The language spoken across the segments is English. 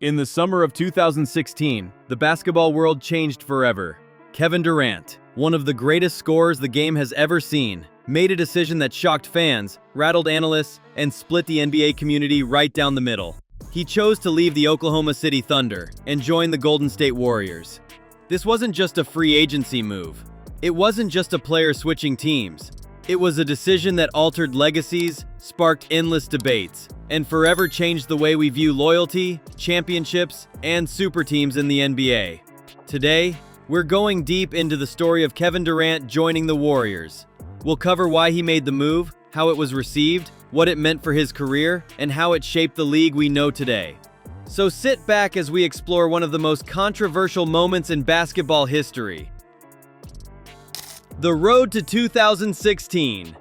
In the summer of 2016, the basketball world changed forever. Kevin Durant, one of the greatest scorers the game has ever seen, made a decision that shocked fans, rattled analysts, and split the NBA community right down the middle. He chose to leave the Oklahoma City Thunder and join the Golden State Warriors. This wasn't just a free agency move. It wasn't just a player switching teams. It was a decision that altered legacies, sparked endless debates, and forever changed the way we view loyalty, championships, and super teams in the NBA. Today, we're going deep into the story of Kevin Durant joining the Warriors. We'll cover why he made the move, how it was received, what it meant for his career, and how it shaped the league we know today. So sit back as we explore one of the most controversial moments in basketball history. The road to 2016.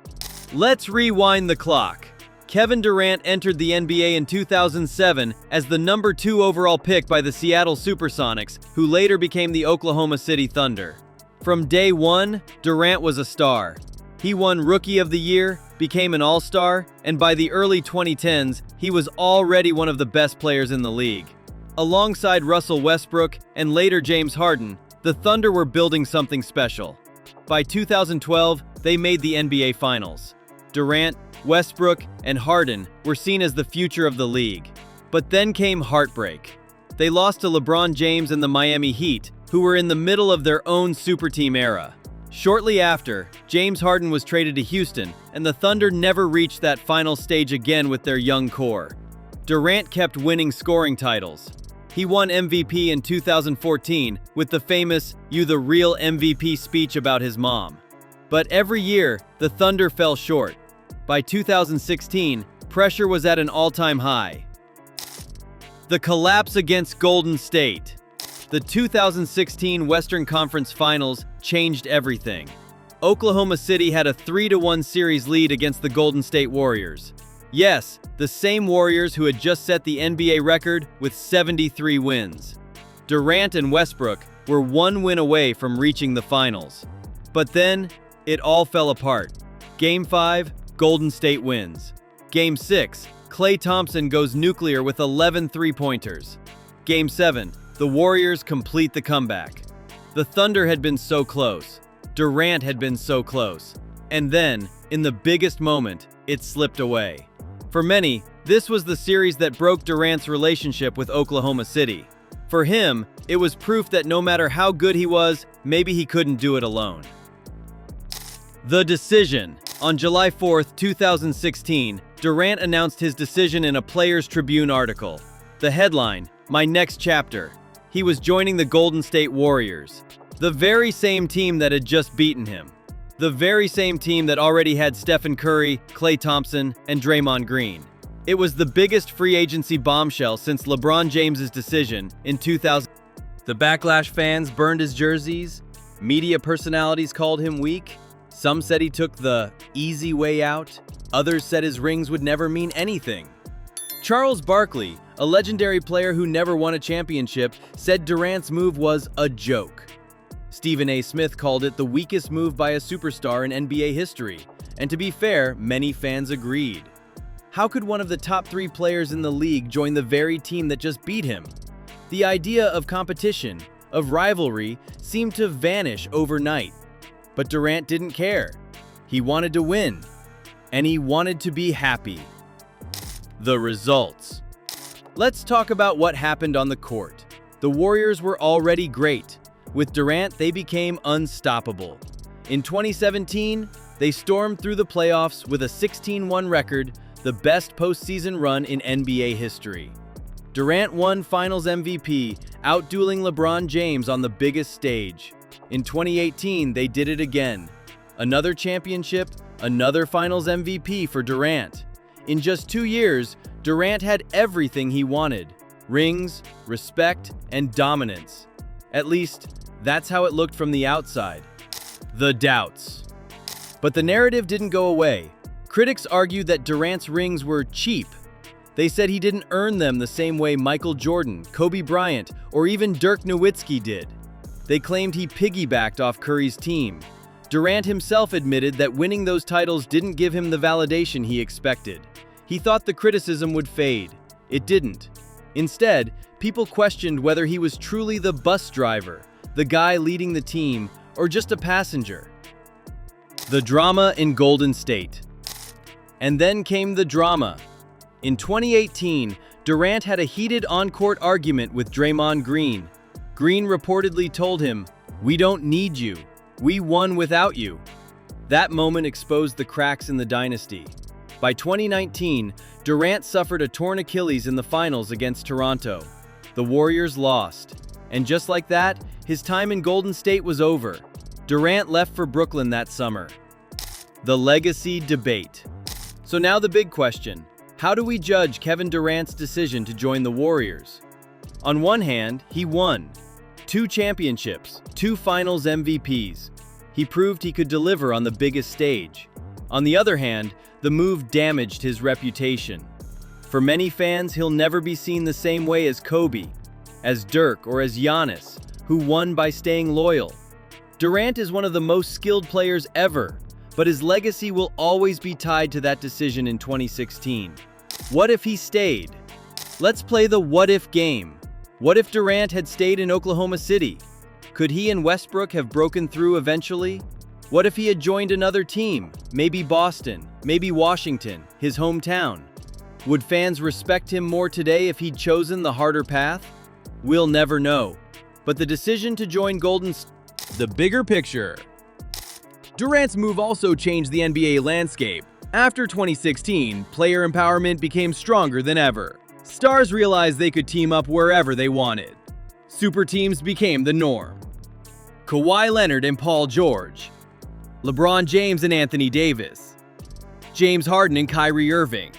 Let's rewind the clock. Kevin Durant entered the NBA in 2007 as the number 2 overall pick by the Seattle Supersonics, who later became the Oklahoma City Thunder. From day one, Durant was a star. He won Rookie of the Year, became an All-Star, and by the early 2010s, he was already one of the best players in the league. Alongside Russell Westbrook and later James Harden, the Thunder were building something special. By 2012, they made the NBA Finals. Durant, Westbrook, and Harden were seen as the future of the league. But then came heartbreak. They lost to LeBron James and the Miami Heat, who were in the middle of their own super team era. Shortly after, James Harden was traded to Houston, and the Thunder never reached that final stage again with their young core. Durant kept winning scoring titles. He won MVP in 2014 with the famous "You the real MVP" speech about his mom. But every year, the Thunder fell short. By 2016, pressure was at an all-time high. The collapse against Golden State. The 2016 Western Conference Finals changed everything. Oklahoma City had a 3-1 series lead against the Golden State Warriors. Yes, the same Warriors who had just set the NBA record with 73 wins. Durant and Westbrook were 1 win away from reaching the finals. But then, it all fell apart. Game 5, Golden State wins. Game 6, Klay Thompson goes nuclear with 11 three-pointers. Game 7, the Warriors complete the comeback. The Thunder had been so close. Durant had been so close. And then, in the biggest moment, it slipped away. For many, this was the series that broke Durant's relationship with Oklahoma City. For him, it was proof that no matter how good he was, maybe he couldn't do it alone. The decision. On July 4, 2016, Durant announced his decision in a Players Tribune article. The headline, "My Next Chapter." He was joining the Golden State Warriors, the very same team that had just beaten him. The very same team that already had Stephen Curry, Klay Thompson, and Draymond Green. It was the biggest free agency bombshell since LeBron James's decision in 2000. The backlash fans burned his jerseys. Media personalities called him weak. Some said he took the easy way out. Others said his rings would never mean anything. Charles Barkley, a legendary player who never won a championship, said Durant's move was a joke. Stephen A. Smith called it the weakest move by a superstar in NBA history, and to be fair, many fans agreed. How could one of the top 3 players in the league join the very team that just beat him? The idea of competition, of rivalry, seemed to vanish overnight. But Durant didn't care. He wanted to win, and he wanted to be happy. The results. Let's talk about what happened on the court. The Warriors were already great. With Durant, they became unstoppable. In 2017, they stormed through the playoffs with a 16-1 record, the best postseason run in NBA history. Durant won Finals MVP, outdueling LeBron James on the biggest stage. In 2018, they did it again. Another championship, another Finals MVP for Durant. In just 2 years, Durant had everything he wanted: rings, respect, and dominance. At least, that's how it looked from the outside. The doubts. But the narrative didn't go away. Critics argued that Durant's rings were cheap. They said he didn't earn them the same way Michael Jordan, Kobe Bryant, or even Dirk Nowitzki did. They claimed he piggybacked off Curry's team. Durant himself admitted that winning those titles didn't give him the validation he expected. He thought the criticism would fade. It didn't. Instead, people questioned whether he was truly the bus driver, the guy leading the team, or just a passenger. The drama in Golden State. And then came the drama. In 2018, Durant had a heated on-court argument with Draymond Green. Green reportedly told him, "We don't need you. We won without you." That moment exposed the cracks in the dynasty. By 2019, Durant suffered a torn Achilles in the finals against Toronto. The Warriors lost. And just like that, his time in Golden State was over. Durant left for Brooklyn that summer. The legacy debate. So now the big question. How do we judge Kevin Durant's decision to join the Warriors? On one hand, he won 2 championships, 2 finals MVPs. He proved he could deliver on the biggest stage. On the other hand, the move damaged his reputation. For many fans, he'll never be seen the same way as Kobe, as Dirk, or as Giannis, who won by staying loyal. Durant is one of the most skilled players ever, but his legacy will always be tied to that decision in 2016. What if he stayed? Let's play the what-if game. What if Durant had stayed in Oklahoma City? Could he and Westbrook have broken through eventually? What if he had joined another team? Maybe Boston, maybe Washington, his hometown. Would fans respect him more today if he'd chosen the harder path? We'll never know. But the decision to join Golden State. The bigger picture. Durant's move also changed the NBA landscape. After 2016, player empowerment became stronger than ever. Stars realized they could team up wherever they wanted. Super teams became the norm. Kawhi Leonard and Paul George. LeBron James and Anthony Davis. James Harden and Kyrie Irving.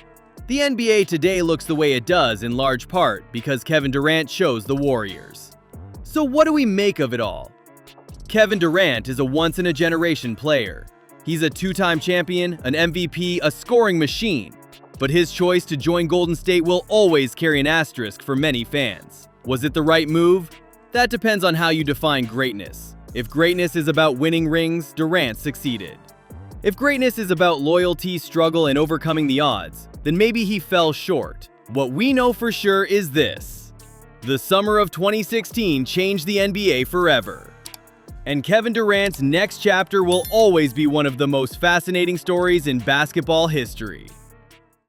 The NBA today looks the way it does in large part because Kevin Durant chose the Warriors. So what do we make of it all? Kevin Durant is a once-in-a-generation player. He's a 2-time champion, an MVP, a scoring machine. But his choice to join Golden State will always carry an asterisk for many fans. Was it the right move? That depends on how you define greatness. If greatness is about winning rings, Durant succeeded. If greatness is about loyalty, struggle, and overcoming the odds, then maybe he fell short. What we know for sure is this. The summer of 2016 changed the NBA forever. And Kevin Durant's next chapter will always be one of the most fascinating stories in basketball history.